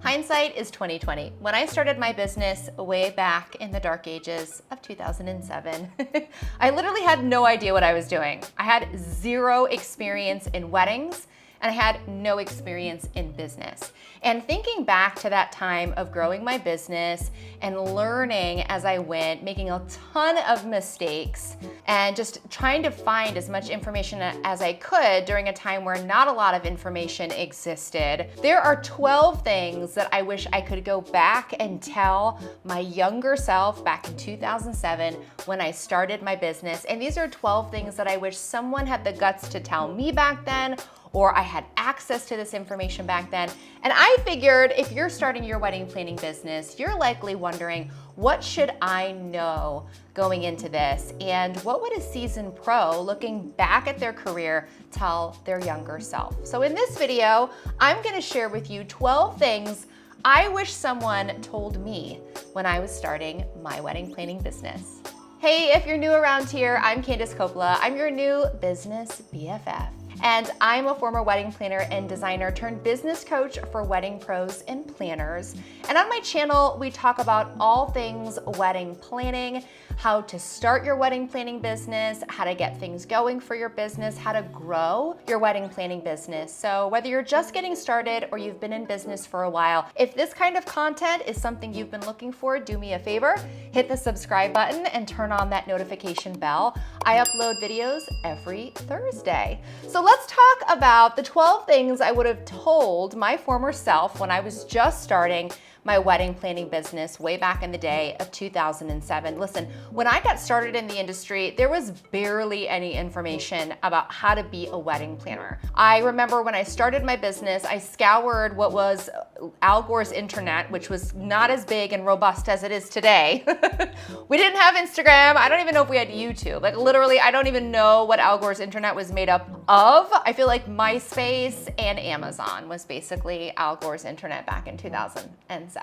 Hindsight is 2020. When I started my business way back in the dark ages of 2007, I literally had no idea what I was doing. I had zero experience in weddings, and I had no experience in business. And thinking back to that time of growing my business and learning as I went, making a ton of mistakes, and just trying to find as much information as I could during a time where not a lot of information existed, there are 12 things that I wish I could go back and tell my younger self back in 2007 when I started my business. And these are 12 things that I wish someone had the guts to tell me back then, or I had access to this information back then. And I figured if you're starting your wedding planning business, you're likely wondering, what should I know going into this? And what would a seasoned pro looking back at their career tell their younger self? So in this video, I'm gonna share with you 12 things I wish someone told me when I was starting my wedding planning business. Hey, if you're new around here, I'm Candice Coppola. I'm your new business BFF. And I'm a former wedding planner and designer turned business coach for wedding pros and planners. And on my channel, we talk about all things wedding planning, how to start your wedding planning business, how to get things going for your business, how to grow your wedding planning business. So whether you're just getting started or you've been in business for a while, if this kind of content is something you've been looking for, do me a favor, hit the subscribe button and turn on that notification bell. I upload videos every Thursday. So let's talk about the 12 things I would have told my former self when I was just starting my wedding planning business way back in the day of 2007. Listen, when I got started in the industry, there was barely any information about how to be a wedding planner. I remember when I started my business, I scoured what was Al Gore's internet, which was not as big and robust as it is today. We didn't have Instagram. I don't even know if we had YouTube. Like literally, I don't even know what Al Gore's internet was made up of. I feel like MySpace and Amazon was basically Al Gore's internet back in 2007.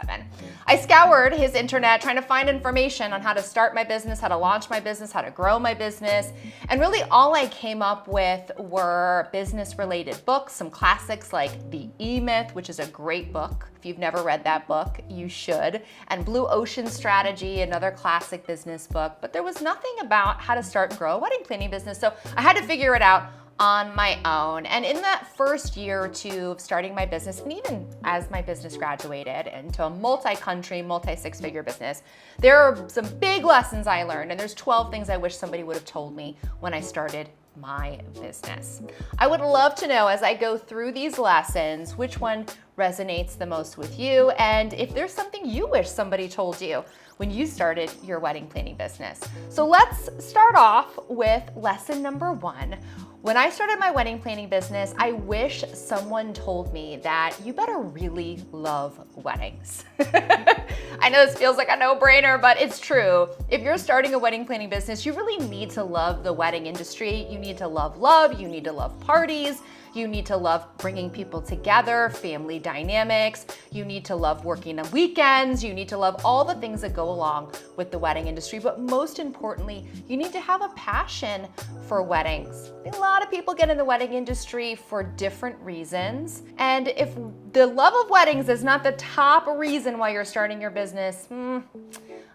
I scoured his internet trying to find information on how to start my business, how to launch my business, how to grow my business. And really all I came up with were business related books, some classics like The E-Myth, which is a great book. If you've never read that book, you should. And Blue Ocean Strategy, another classic business book. But there was nothing about how to start and grow a wedding planning business. So I had to figure it out on my own. And in that first year or two of starting my business, and even as my business graduated into a multi-country, multi-six-figure business, there are some big lessons I learned, and there's 12 things I wish somebody would have told me when I started my business. I would love to know as I go through these lessons, which one resonates the most with you, and if there's something you wish somebody told you when you started your wedding planning business. So let's start off with lesson number 1. When I started my wedding planning business, I wish someone told me that you better really love weddings. I know this feels like a no-brainer, but it's true. If you're starting a wedding planning business, you really need to love the wedding industry. You need to love love, you need to love parties, you need to love bringing people together, family dynamics, you need to love working on weekends, you need to love all the things that go along with the wedding industry, but most importantly, you need to have a passion for weddings. A lot of people get in the wedding industry for different reasons, and if the love of weddings is not the top reason why you're starting your business,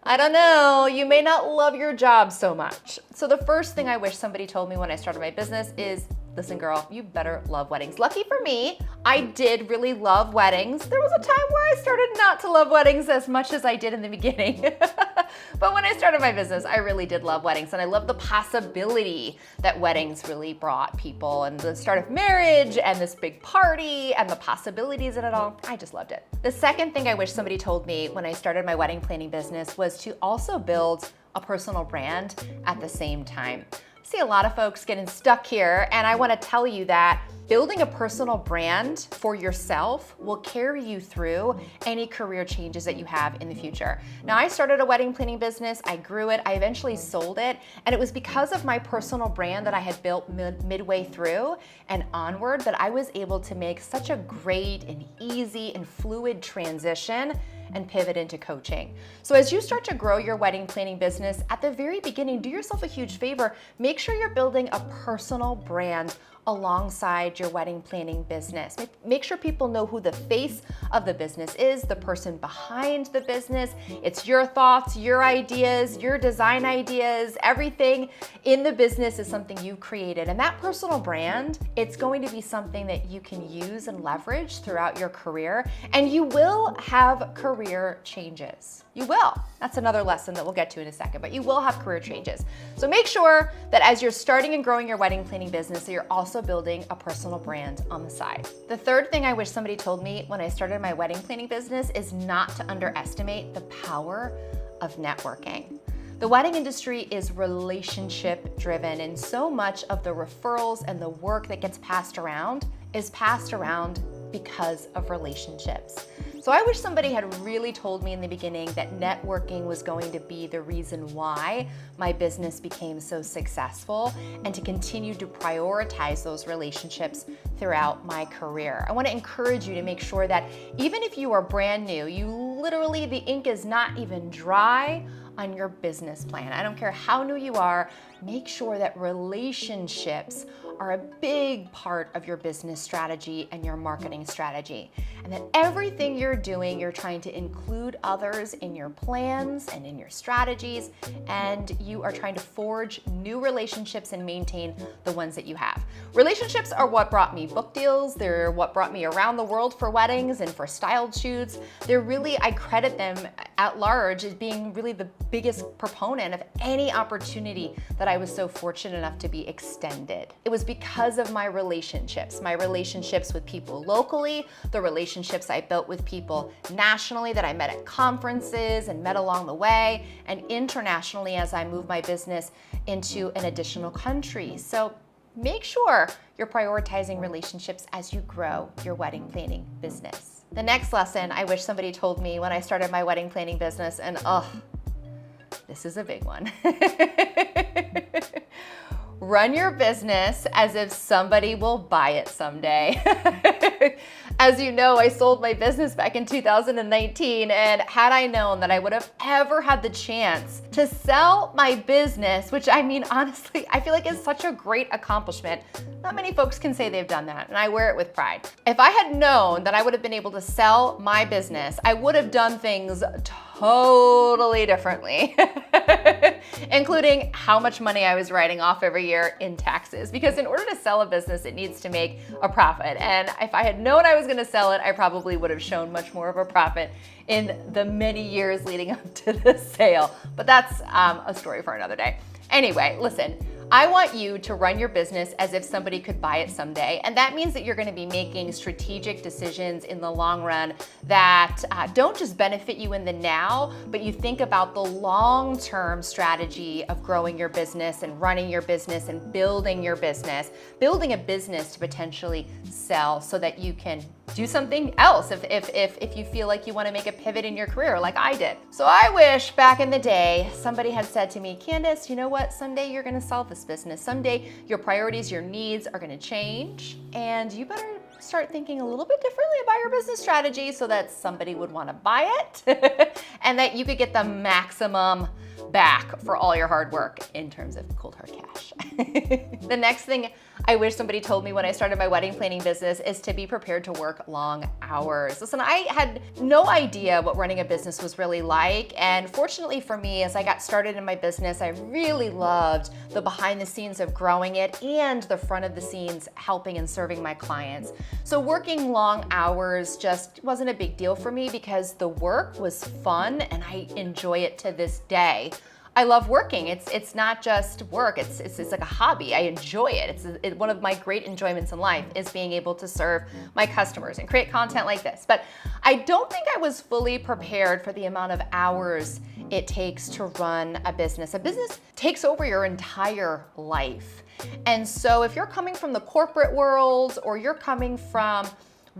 I don't know, you may not love your job so much. So the first thing I wish somebody told me when I started my business is, listen girl, you better love weddings. Lucky for me, I did really love weddings. There was a time where I started not to love weddings as much as I did in the beginning. But when I started my business, I really did love weddings, and I love the possibility that weddings really brought people, and the start of marriage and this big party and the possibilities in it all. I just loved it. The second thing I wish somebody told me when I started my wedding planning business was to also build a personal brand at the same time. I see a lot of folks getting stuck here, and I want to tell you that building a personal brand for yourself will carry you through any career changes that you have in the future. Now, I started a wedding planning business, I grew it, I eventually sold it, and it was because of my personal brand that I had built midway through and onward that I was able to make such a great and easy and fluid transition and pivot into coaching. So as you start to grow your wedding planning business, at the very beginning, do yourself a huge favor. Make sure you're building a personal brand alongside your wedding planning business. Make sure people know who the face of the business is, the person behind the business. It's your thoughts, your ideas, your design ideas, everything in the business is something you created. And that personal brand, it's going to be something that you can use and leverage throughout your career. And you will have career changes. You will. That's another lesson that we'll get to in a second, but you will have career changes. So make sure that as you're starting and growing your wedding planning business, that you're also building a personal brand on the side. The third thing I wish somebody told me when I started my wedding planning business is not to underestimate the power of networking. The wedding industry is relationship driven, and so much of the referrals and the work that gets passed around is passed around because of relationships. So I wish somebody had really told me in the beginning that networking was going to be the reason why my business became so successful, and to continue to prioritize those relationships throughout my career. I want to encourage you to make sure that even if you are brand new, the ink is not even dry on your business plan. I don't care how new you are, make sure that relationships are a big part of your business strategy and your marketing strategy. And that everything you're doing, you're trying to include others in your plans and in your strategies, and you are trying to forge new relationships and maintain the ones that you have. Relationships are what brought me book deals. They're what brought me around the world for weddings and for styled shoots. I credit them at large as being really the biggest proponent of any opportunity that I was so fortunate enough to be extended. It was because of my relationships with people locally, the relationships I built with people nationally that I met at conferences and met along the way, and internationally as I moved my business into an additional country. So make sure you're prioritizing relationships as you grow your wedding planning business. The next lesson I wish somebody told me when I started my wedding planning business, and this is a big one. Run your business as if somebody will buy it someday. As you know, I sold my business back in 2019, and had I known that I would have ever had the chance to sell my business, which honestly, I feel like is such a great accomplishment. Not many folks can say they've done that, and I wear it with pride. If I had known that I would have been able to sell my business, I would have done things totally differently, including how much money I was writing off every year in taxes. Because in order to sell a business, it needs to make a profit. And if I had known I was going to sell it, I probably would have shown much more of a profit in the many years leading up to the sale. But that's a story for another day. Anyway, listen. I want you to run your business as if somebody could buy it someday. And that means that you're going to be making strategic decisions in the long run that don't just benefit you in the now, but you think about the long-term strategy of growing your business and running your business and building your business, building a business to potentially sell so that you can do something else if you feel like you want to make a pivot in your career like I did. So I wish back in the day somebody had said to me, Candice, you know what? Someday you're going to sell this business. Someday your priorities, your needs are going to change, and you better start thinking a little bit differently about your business strategy so that somebody would want to buy it and that you could get the maximum back for all your hard work in terms of cold hard cash. The next thing I wish somebody told me when I started my wedding planning business is to be prepared to work long hours. Listen, I had no idea what running a business was really like, and fortunately for me, as I got started in my business, I really loved the behind the scenes of growing it and the front of the scenes helping and serving my clients. So working long hours just wasn't a big deal for me because the work was fun and I enjoy it to this day. I love working. It's not just work. It's like a hobby. I enjoy it. It's one of my great enjoyments in life is being able to serve my customers and create content like this. But I don't think I was fully prepared for the amount of hours it takes to run a business. A business takes over your entire life. And so if you're coming from the corporate world or you're coming from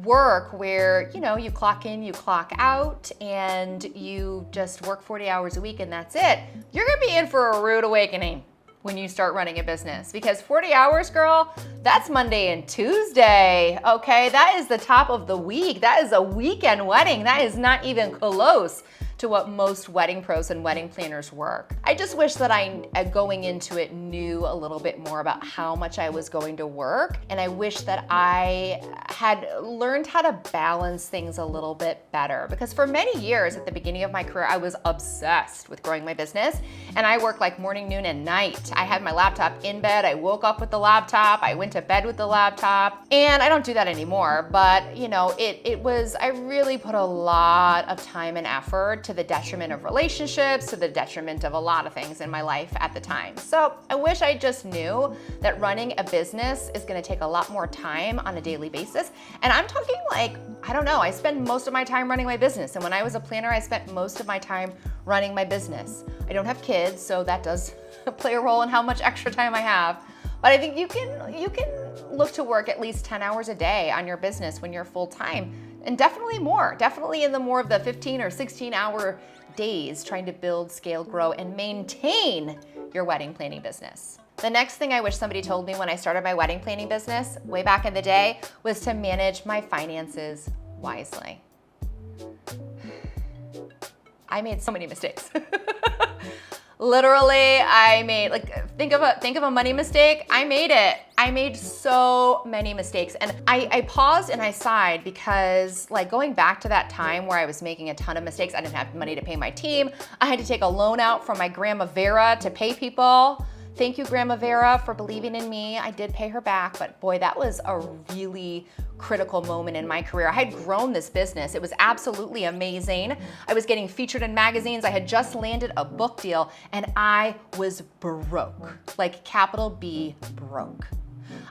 work where, you clock in, you clock out, and you just work 40 hours a week and that's it, you're gonna be in for a rude awakening when you start running a business. Because 40 hours, girl, that's Monday and Tuesday, okay? That is the top of the week. That is a weekend wedding. That is not even close to what most wedding pros and wedding planners work. I just wish that I, going into it, knew a little bit more about how much I was going to work, and I wish that I had learned how to balance things a little bit better, because for many years at the beginning of my career, I was obsessed with growing my business, and I worked like morning, noon, and night. I had my laptop in bed, I woke up with the laptop, I went to bed with the laptop, and I don't do that anymore, but you know, I really put a lot of time and effort to the detriment of relationships, to the detriment of a lot of things in my life at the time. So I wish I just knew that running a business is gonna take a lot more time on a daily basis. And I'm talking like, I don't know, I spend most of my time running my business. And when I was a planner, I spent most of my time running my business. I don't have kids, so that does play a role in how much extra time I have. But I think you can look to work at least 10 hours a day on your business when you're full-time, and definitely more, definitely in the more of the 15 or 16 hour days trying to build, scale, grow, and maintain your wedding planning business. The next thing I wish somebody told me when I started my wedding planning business way back in the day was to manage my finances wisely. I made so many mistakes. Literally, I made, think of a money mistake. I made it. I made so many mistakes. And I paused and I sighed because going back to that time where I was making a ton of mistakes, I didn't have money to pay my team. I had to take a loan out from my Grandma Vera to pay people. Thank you, Grandma Vera, for believing in me. I did pay her back, but boy, that was a really critical moment in my career. I had grown this business. It was absolutely amazing. I was getting featured in magazines. I had just landed a book deal, and I was broke, like capital B, broke.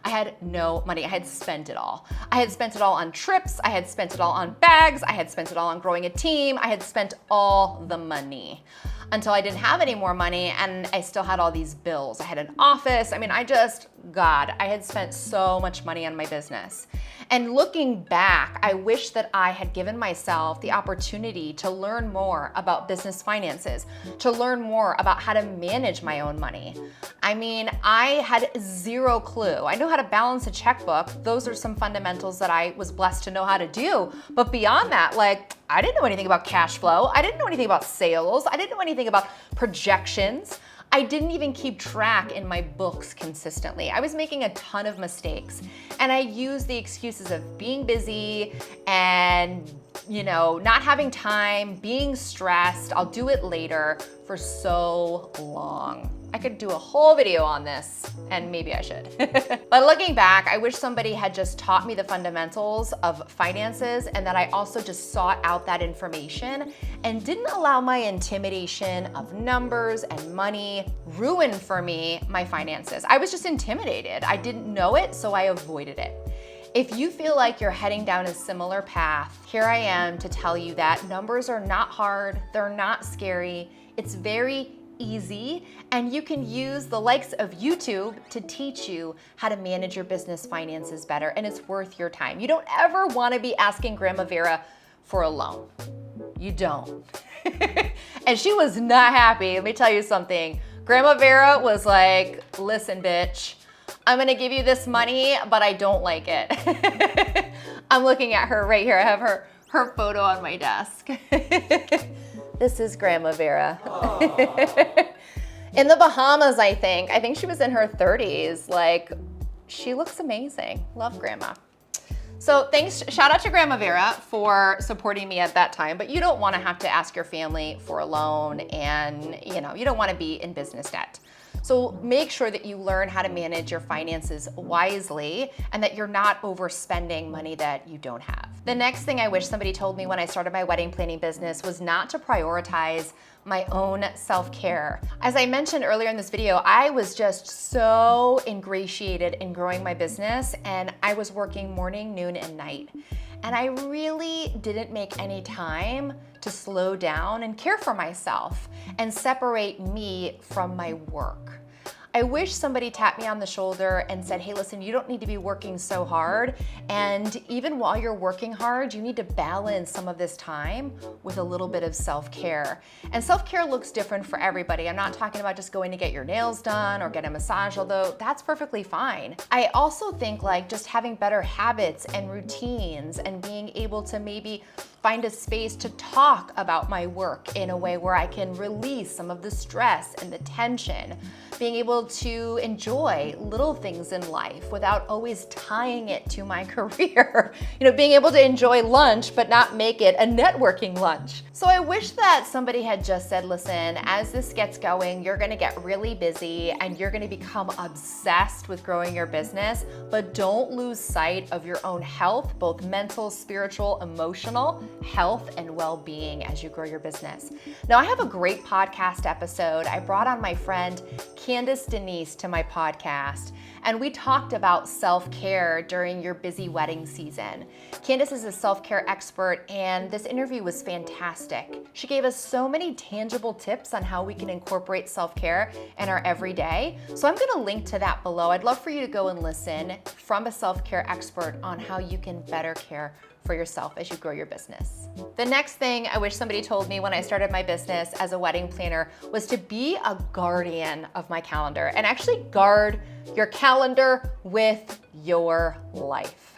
I had no money. I had spent it all. I had spent it all on trips. I had spent it all on bags. I had spent it all on growing a team. I had spent all the money until I didn't have any more money, and I still had all these bills. I had an office. I mean, I had spent so much money on my business. And looking back, I wish that I had given myself the opportunity to learn more about business finances, to learn more about how to manage my own money. I mean, I had zero clue. I know how to balance a checkbook. Those are some fundamentals that I was blessed to know how to do. But beyond that, I didn't know anything about cash flow. I didn't know anything about sales. I didn't know anything about projections. I didn't even keep track in my books consistently. I was making a ton of mistakes, and I used the excuses of being busy and, not having time, being stressed, I'll do it later, for so long. I could do a whole video on this, and maybe I should. But looking back, I wish somebody had just taught me the fundamentals of finances, and that I also just sought out that information and didn't allow my intimidation of numbers and money ruin for me my finances. I was just intimidated. I didn't know it, so I avoided it. If you feel like you're heading down a similar path, here I am to tell you that numbers are not hard, they're not scary, it's very easy, and you can use the likes of YouTube to teach you how to manage your business finances better, and it's worth your time. You don't ever want to be asking Grandma Vera for a loan. You don't. And she was not happy. Let me tell you something. Grandma Vera was like, listen, bitch, I'm gonna give you this money, but I don't like it. I'm looking at her right here. I have her photo on my desk. This is Grandma Vera. In the Bahamas, I think. I think she was in her 30s. She looks amazing. Love Grandma. So shout out to Grandma Vera for supporting me at that time, but you don't wanna have to ask your family for a loan, and you don't wanna be in business debt. So make sure that you learn how to manage your finances wisely and that you're not overspending money that you don't have. The next thing I wish somebody told me when I started my wedding planning business was not to prioritize my own self-care. As I mentioned earlier in this video, I was just so ingratiated in growing my business, and I was working morning, noon, and night. And I really didn't make any time to slow down and care for myself and separate me from my work. I wish somebody tapped me on the shoulder and said, hey, listen, you don't need to be working so hard. And even while you're working hard, you need to balance some of this time with a little bit of self-care. And self-care looks different for everybody. I'm not talking about just going to get your nails done or get a massage, although that's perfectly fine. I also think just having better habits and routines and being able to maybe find a space to talk about my work in a way where I can release some of the stress and the tension, being able to enjoy little things in life without always tying it to my career. Being able to enjoy lunch but not make it a networking lunch. So I wish that somebody had just said, listen, as this gets going, you're gonna get really busy and you're gonna become obsessed with growing your business, but don't lose sight of your own health, both mental, spiritual, emotional health, and well-being as you grow your business. Now, I have a great podcast episode. I brought on my friend Candice to my podcast, and we talked about self-care during your busy wedding season. Candice is a self-care expert, and this interview was fantastic. She gave us so many tangible tips on how we can incorporate self-care in our everyday. So I'm gonna link to that below. I'd love for you to go and listen from a self-care expert on how you can better care for yourself as you grow your business. The next thing I wish somebody told me when I started my business as a wedding planner was to be a guardian of my calendar and actually guard your calendar with your life.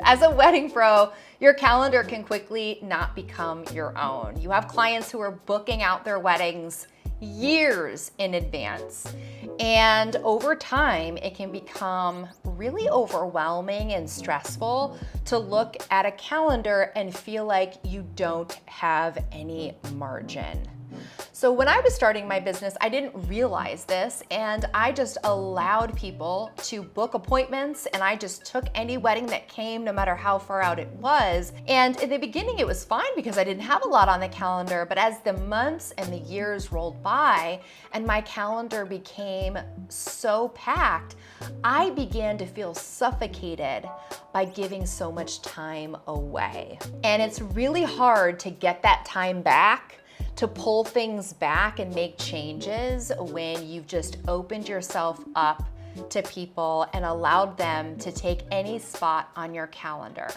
As a wedding pro, your calendar can quickly not become your own. You have clients who are booking out their weddings years in advance. And over time, it can become really overwhelming and stressful to look at a calendar and feel like you don't have any margin. So when I was starting my business, I didn't realize this, and I just allowed people to book appointments, and I just took any wedding that came, no matter how far out it was. And in the beginning, it was fine because I didn't have a lot on the calendar, but as the months and the years rolled by and my calendar became so packed, I began to feel suffocated by giving so much time away. And it's really hard to get that time back, to pull things back and make changes when you've just opened yourself up to people and allowed them to take any spot on your calendar.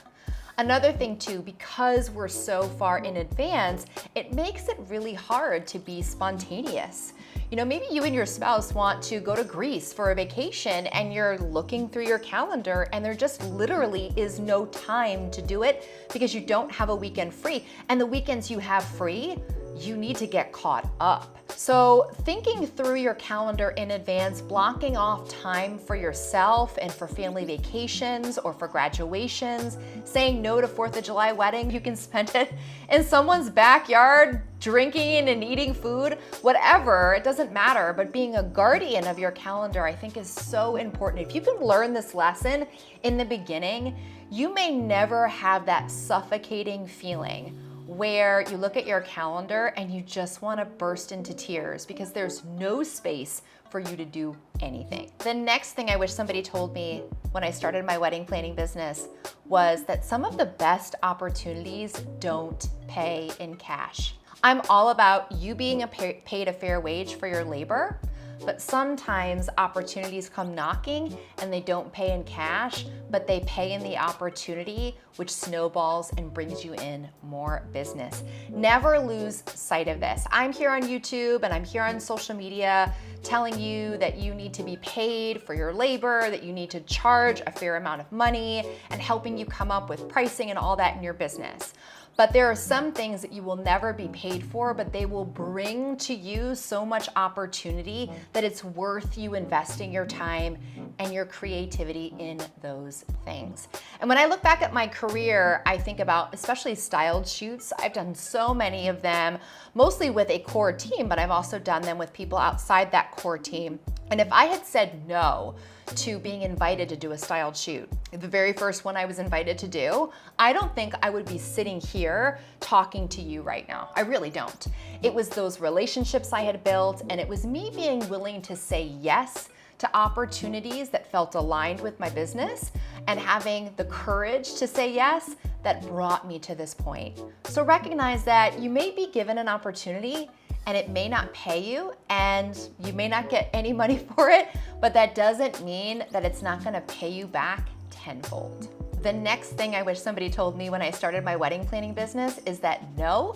Another thing too, because we're so far in advance, it makes it really hard to be spontaneous. Maybe you and your spouse want to go to Greece for a vacation and you're looking through your calendar and there just literally is no time to do it because you don't have a weekend free. And the weekends you have free, you need to get caught up. So thinking through your calendar in advance, blocking off time for yourself and for family vacations or for graduations, saying no to 4th of July wedding, you can spend it in someone's backyard, drinking and eating food, whatever, it doesn't matter, but being a guardian of your calendar, I think is so important. If you can learn this lesson in the beginning, you may never have that suffocating feeling where you look at your calendar and you just want to burst into tears because there's no space for you to do anything. The next thing I wish somebody told me when I started my wedding planning business was that some of the best opportunities don't pay in cash. I'm all about you being paid a fair wage for your labor, but sometimes opportunities come knocking and they don't pay in cash, but they pay in the opportunity, which snowballs and brings you in more business. Never lose sight of this. I'm here on YouTube and I'm here on social media telling you that you need to be paid for your labor, that you need to charge a fair amount of money, and helping you come up with pricing and all that in your business. But there are some things that you will never be paid for, but they will bring to you so much opportunity that it's worth you investing your time and your creativity in those things. And when I look back at my career, I think about especially styled shoots. I've done so many of them, mostly with a core team, but I've also done them with people outside that core team. And if I had said no to being invited to do a styled shoot, the very first one I was invited to do, I don't think I would be sitting here talking to you right now. I really don't. It was those relationships I had built, and it was me being willing to say yes to opportunities that felt aligned with my business and having the courage to say yes that brought me to this point. So recognize that you may be given an opportunity and it may not pay you and you may not get any money for it, but that doesn't mean that it's not gonna pay you back tenfold. The next thing I wish somebody told me when I started my wedding planning business is that no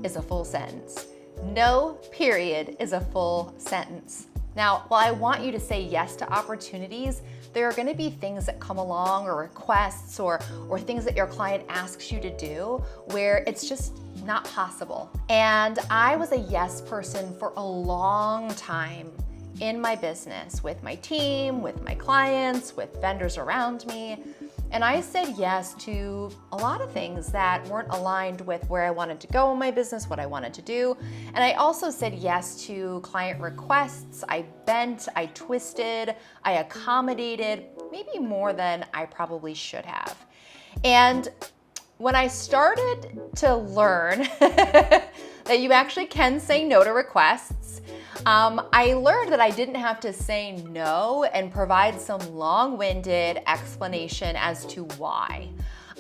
is a full sentence. No, period, is a full sentence. Now, while I want you to say yes to opportunities, there are gonna be things that come along, or requests, or things that your client asks you to do where it's just not possible. And I was a yes person for a long time in my business, with my team, with my clients, with vendors around me. And I said yes to a lot of things that weren't aligned with where I wanted to go in my business, what I wanted to do. And I also said yes to client requests. I bent, I twisted, I accommodated, maybe more than I probably should have. And when I started to learn that you actually can say no to requests, I learned that I didn't have to say no and provide some long-winded explanation as to why.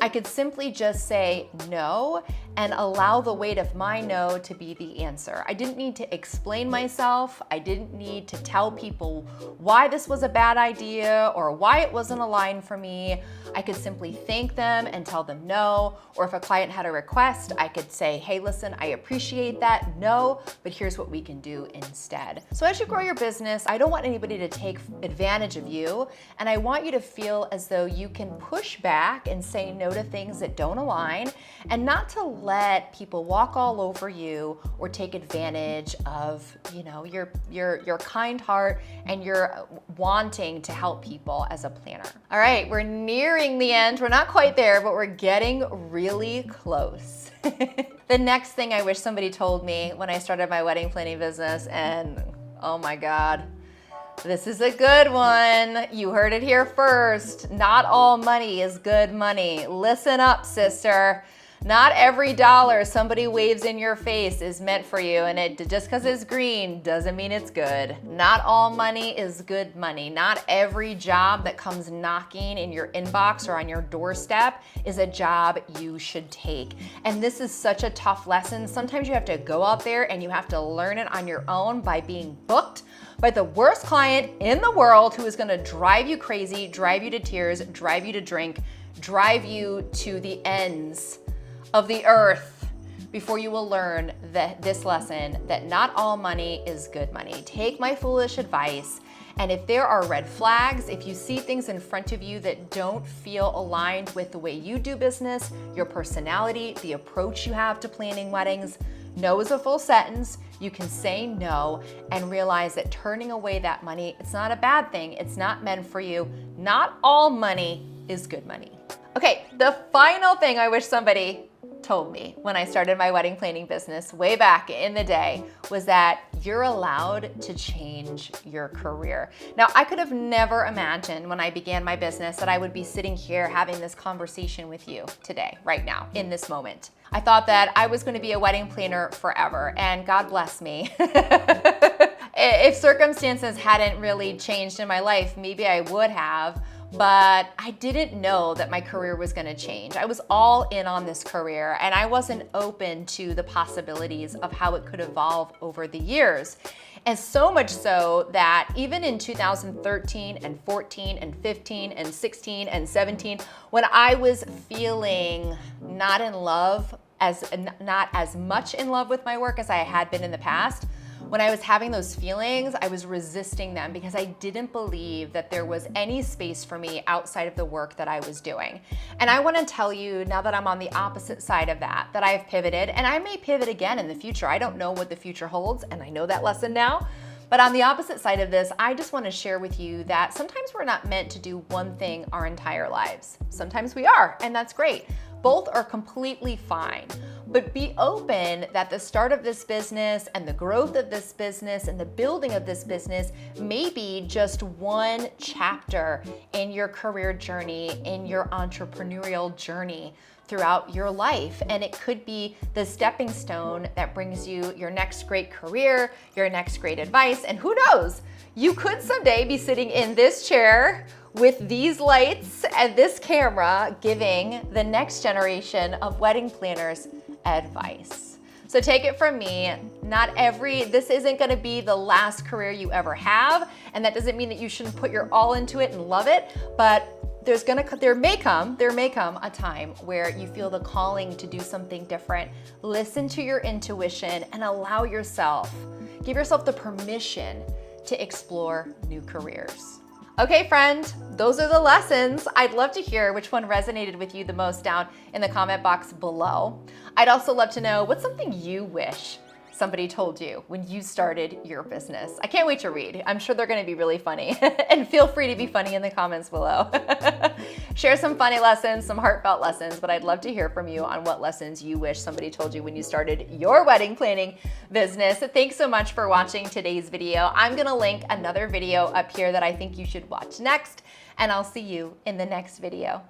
I could simply just say no and allow the weight of my no to be the answer. I didn't need to explain myself. I didn't need to tell people why this was a bad idea or why it wasn't aligned for me. I could simply thank them and tell them no. Or if a client had a request, I could say, hey, listen, I appreciate that, no, but here's what we can do instead. So as you grow your business, I don't want anybody to take advantage of you, and I want you to feel as though you can push back and say no to things that don't align, and not to let people walk all over you or take advantage of, your kind heart and your wanting to help people as a planner. All right, we're nearing the end. We're not quite there, but we're getting really close. The next thing I wish somebody told me when I started my wedding planning business, and oh my God, this is a good one. You heard it here first. Not all money is good money. Listen up, sister. Not every dollar somebody waves in your face is meant for you, and it just because it's green doesn't mean it's good. Not all money is good money. Not every job that comes knocking in your inbox or on your doorstep is a job you should take. And this is such a tough lesson. Sometimes you have to go out there and you have to learn it on your own by being booked by the worst client in the world who is gonna drive you crazy, drive you to tears, drive you to drink, drive you to the ends of the earth before you will learn this lesson that not all money is good money. Take my foolish advice, and if there are red flags, if you see things in front of you that don't feel aligned with the way you do business, your personality, the approach you have to planning weddings, no is a full sentence. You can say no and realize that turning away that money, it's not a bad thing. It's not meant for you. Not all money is good money. Okay, the final thing I wish somebody told me when I started my wedding planning business way back in the day was that you're allowed to change your career. Now, I could have never imagined when I began my business that I would be sitting here having this conversation with you today, right now, in this moment. I thought that I was going to be a wedding planner forever, and God bless me. If circumstances hadn't really changed in my life, maybe I would have. But I didn't know that my career was gonna change. I was all in on this career, and I wasn't open to the possibilities of how it could evolve over the years. And so much so that even in 2013 and 14 and 15 and 16 and 17, when I was feeling not as much in love with my work as I had been in the past, when I was having those feelings, I was resisting them because I didn't believe that there was any space for me outside of the work that I was doing. And I want to tell you, now that I'm on the opposite side of that I've pivoted, and I may pivot again in the future. I don't know what the future holds, and I know that lesson now. But on the opposite side of this, I just want to share with you that sometimes we're not meant to do one thing our entire lives. Sometimes we are, and that's great. Both are completely fine. But be open that the start of this business and the growth of this business and the building of this business may be just one chapter in your career journey, in your entrepreneurial journey throughout your life. And it could be the stepping stone that brings you your next great career, your next great advice, and who knows, you could someday be sitting in this chair with these lights and this camera giving the next generation of wedding planners advice. So take it from me, this isn't gonna be the last career you ever have, and that doesn't mean that you shouldn't put your all into it and love it, but there may come a time where you feel the calling to do something different. Listen to your intuition and give yourself the permission to explore new careers. Okay, friend, those are the lessons. I'd love to hear which one resonated with you the most down in the comment box below. I'd also love to know what's something you wish somebody told you when you started your business. I can't wait to read. I'm sure they're gonna be really funny. And feel free to be funny in the comments below. Share some funny lessons, some heartfelt lessons, but I'd love to hear from you on what lessons you wish somebody told you when you started your wedding planning business. Thanks so much for watching today's video. I'm gonna link another video up here that I think you should watch next, and I'll see you in the next video.